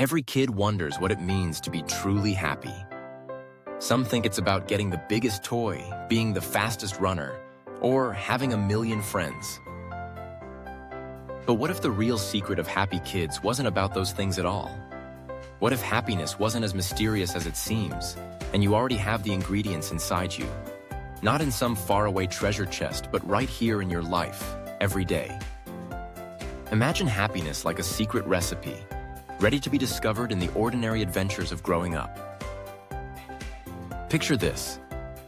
Every kid wonders what it means to be truly happy. Some think it's about getting the biggest toy, being the fastest runner, or having a million friends. But what if the real secret of happy kids wasn't about those things at all? What if happiness wasn't as mysterious as it seems, and you already have the ingredients inside you? Not in some faraway treasure chest, but right here in your life, every day. Imagine happiness like a secret recipe, ready to be discovered in the ordinary adventures of growing up. Picture this.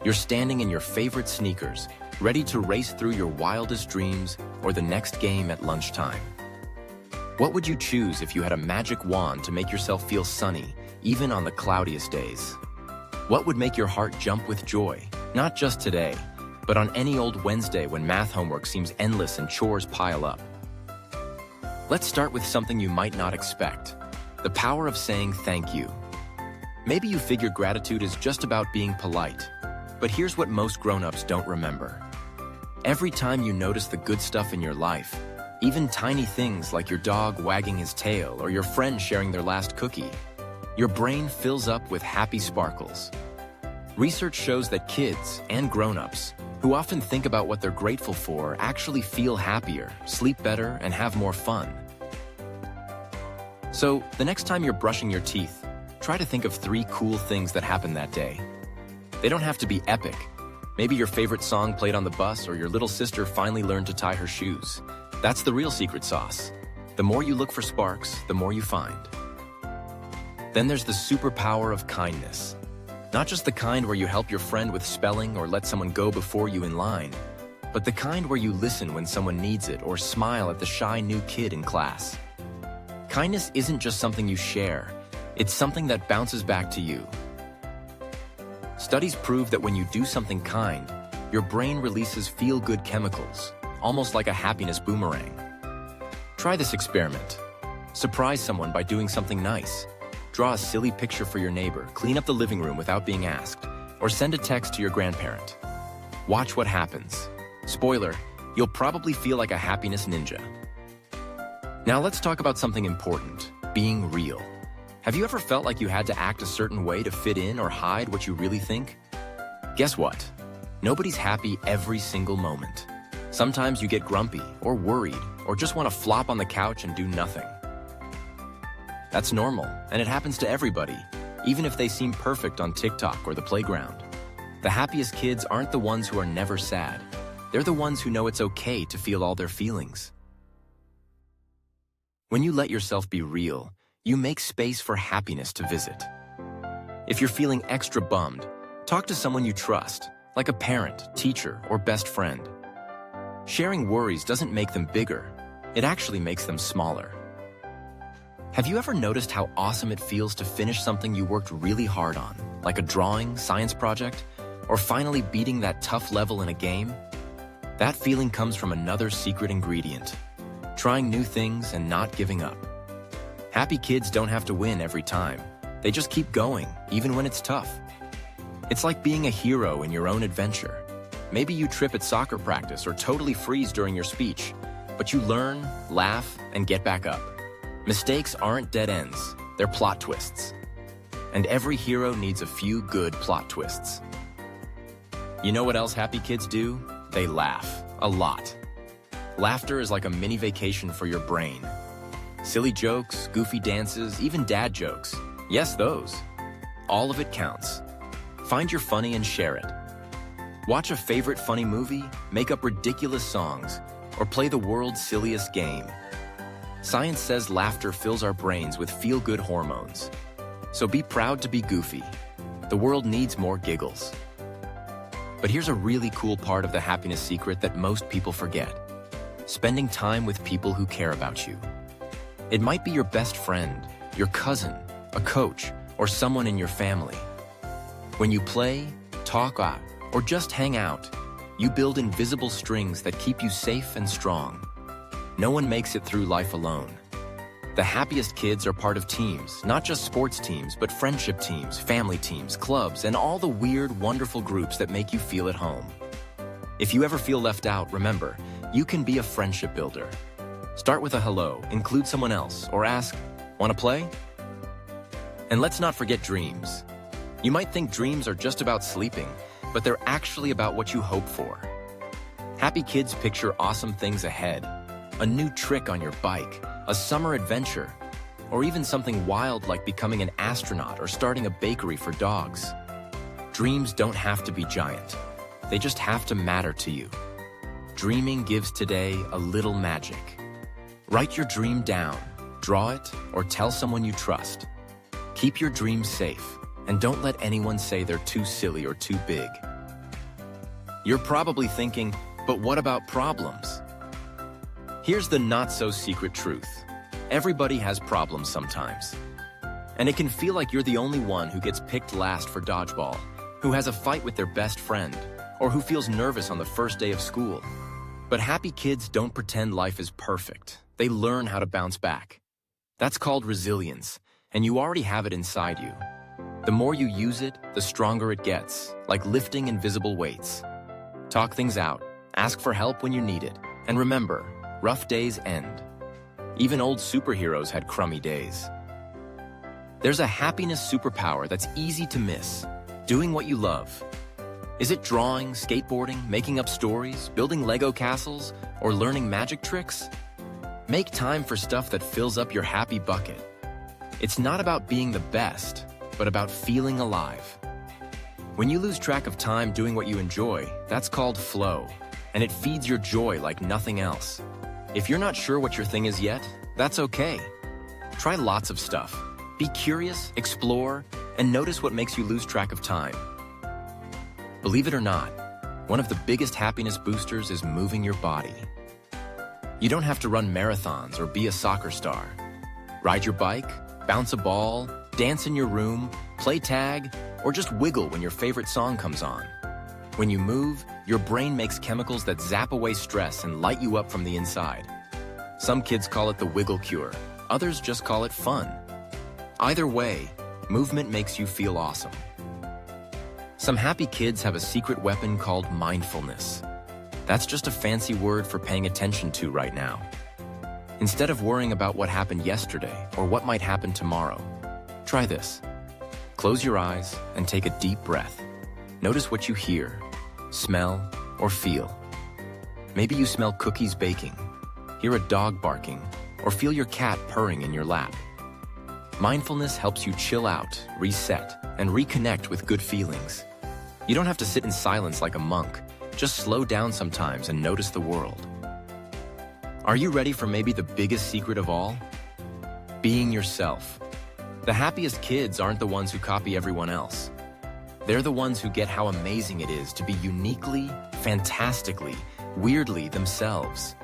You're standing in your favorite sneakers, ready to race through your wildest dreams or the next game at lunchtime. What would you choose if you had a magic wand to make yourself feel sunny, even on the cloudiest days? What would make your heart jump with joy, not just today, but on any old Wednesday when math homework seems endless and chores pile up? Let's start with something you might not expect: the power of saying thank you. Maybe you figure gratitude is just about being polite, but here's what most grown-ups don't remember. Every time you notice the good stuff in your life, even tiny things like your dog wagging his tail or your friend sharing their last cookie, your brain fills up with happy sparkles. Research shows that kids and grown-ups who often think about what they're grateful for actually feel happier, sleep better, and have more fun. So, the next time you're brushing your teeth, try to think of 3 cool things that happened that day. They don't have to be epic. Maybe your favorite song played on the bus or your little sister finally learned to tie her shoes. That's the real secret sauce. The more you look for sparks, the more you find. Then there's the superpower of kindness. Not just the kind where you help your friend with spelling or let someone go before you in line, but the kind where you listen when someone needs it or smile at the shy new kid in class. Kindness isn't just something you share, it's something that bounces back to you. Studies prove that when you do something kind, your brain releases feel-good chemicals, almost like a happiness boomerang. Try this experiment. Surprise someone by doing something nice. Draw a silly picture for your neighbor, clean up the living room without being asked, or send a text to your grandparent. Watch what happens. Spoiler, you'll probably feel like a happiness ninja. Now let's talk about something important: being real. Have you ever felt like you had to act a certain way to fit in or hide what you really think? Guess what? Nobody's happy every single moment. Sometimes you get grumpy or worried or just want to flop on the couch and do nothing. That's normal, and it happens to everybody, even if they seem perfect on TikTok or the playground. The happiest kids aren't the ones who are never sad. They're the ones who know it's okay to feel all their feelings. When you let yourself be real, you make space for happiness to visit. If you're feeling extra bummed, talk to someone you trust, like a parent, teacher, or best friend. Sharing worries doesn't make them bigger, it actually makes them smaller. Have you ever noticed how awesome it feels to finish something you worked really hard on, like a drawing, science project, or finally beating that tough level in a game? That feeling comes from another secret ingredient: trying new things and not giving up. Happy kids don't have to win every time. They just keep going, even when it's tough. It's like being a hero in your own adventure. Maybe you trip at soccer practice or totally freeze during your speech, but you learn, laugh, and get back up. Mistakes aren't dead ends, they're plot twists. And every hero needs a few good plot twists. You know what else happy kids do? They laugh, a lot. Laughter is like a mini vacation for your brain. Silly jokes, goofy dances, even dad jokes. Yes, those. All of it counts. Find your funny and share it. Watch a favorite funny movie, make up ridiculous songs, or play the world's silliest game. Science says laughter fills our brains with feel-good hormones. So be proud to be goofy. The world needs more giggles. But here's a really cool part of the happiness secret that most people forget: spending time with people who care about you. It might be your best friend, your cousin, a coach, or someone in your family. When you play, talk, or just hang out, you build invisible strings that keep you safe and strong. No one makes it through life alone. The happiest kids are part of teams, not just sports teams, but friendship teams, family teams, clubs, and all the weird, wonderful groups that make you feel at home. If you ever feel left out, remember, you can be a friendship builder. Start with a hello, include someone else, or ask, "Want to play?" And let's not forget dreams. You might think dreams are just about sleeping, but they're actually about what you hope for. Happy kids picture awesome things ahead. A new trick on your bike, a summer adventure, or even something wild like becoming an astronaut or starting a bakery for dogs. Dreams don't have to be giant. They just have to matter to you. Dreaming gives today a little magic. Write your dream down, draw it, or tell someone you trust. Keep your dreams safe, and don't let anyone say they're too silly or too big. You're probably thinking, but what about problems? Here's the not-so-secret truth. Everybody has problems sometimes. And it can feel like you're the only one who gets picked last for dodgeball, who has a fight with their best friend, or who feels nervous on the first day of school. But happy kids don't pretend life is perfect. They learn how to bounce back. That's called resilience, and you already have it inside you. The more you use it, the stronger it gets, like lifting invisible weights. Talk things out, ask for help when you need it, and remember, rough days end. Even old superheroes had crummy days. There's a happiness superpower that's easy to miss, doing what you love. Is it drawing, skateboarding, making up stories, building Lego castles, or learning magic tricks? Make time for stuff that fills up your happy bucket. It's not about being the best, but about feeling alive. When you lose track of time doing what you enjoy, that's called flow, and it feeds your joy like nothing else. If you're not sure what your thing is yet, that's okay. Try lots of stuff. Be curious, explore, and notice what makes you lose track of time. Believe it or not, one of the biggest happiness boosters is moving your body. You don't have to run marathons or be a soccer star. Ride your bike, bounce a ball, dance in your room, play tag, or just wiggle when your favorite song comes on. When you move, your brain makes chemicals that zap away stress and light you up from the inside. Some kids call it the wiggle cure, others just call it fun. Either way, movement makes you feel awesome. Some happy kids have a secret weapon called mindfulness. That's just a fancy word for paying attention to right now. Instead of worrying about what happened yesterday or what might happen tomorrow, try this. Close your eyes and take a deep breath. Notice what you hear, smell, or feel. Maybe you smell cookies baking, hear a dog barking, or feel your cat purring in your lap. Mindfulness helps you chill out, reset, and reconnect with good feelings. You don't have to sit in silence like a monk. Just slow down sometimes and notice the world. Are you ready for maybe the biggest secret of all? Being yourself. The happiest kids aren't the ones who copy everyone else. They're the ones who get how amazing it is to be uniquely, fantastically, weirdly themselves.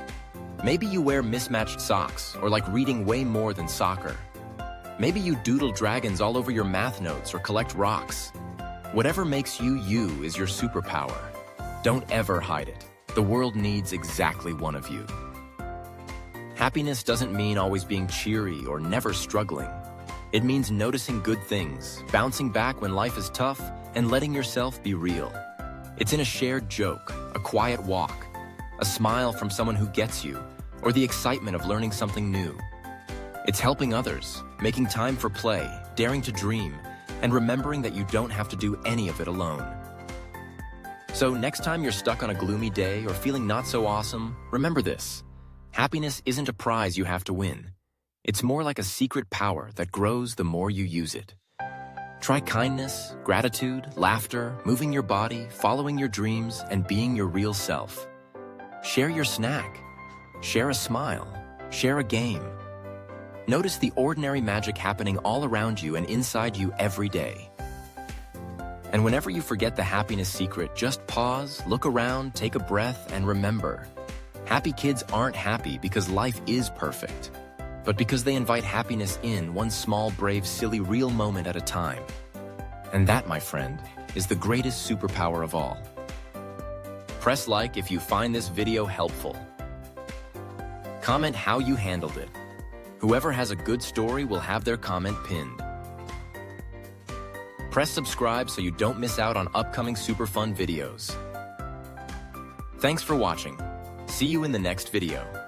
Maybe you wear mismatched socks or like reading way more than soccer. Maybe you doodle dragons all over your math notes or collect rocks. Whatever makes you you is your superpower. Don't ever hide it. The world needs exactly one of you. Happiness doesn't mean always being cheery or never struggling. It means noticing good things, bouncing back when life is tough, and letting yourself be real. It's in a shared joke, a quiet walk, a smile from someone who gets you, or the excitement of learning something new. It's helping others, making time for play, daring to dream, and remembering that you don't have to do any of it alone. So next time you're stuck on a gloomy day or feeling not so awesome, remember this. Happiness isn't a prize you have to win. It's more like a secret power that grows the more you use it. Try kindness, gratitude, laughter, moving your body, following your dreams, and being your real self. Share your snack. Share a smile. Share a game. Notice the ordinary magic happening all around you and inside you every day. And whenever you forget the happiness secret, just pause, look around, take a breath, and remember. Happy kids aren't happy because life is perfect, but because they invite happiness in one small, brave, silly, real moment at a time. And that, my friend, is the greatest superpower of all. Press like if you find this video helpful. Comment how you handled it. Whoever has a good story will have their comment pinned. Press subscribe so you don't miss out on upcoming super fun videos. Thanks for watching. See you in the next video.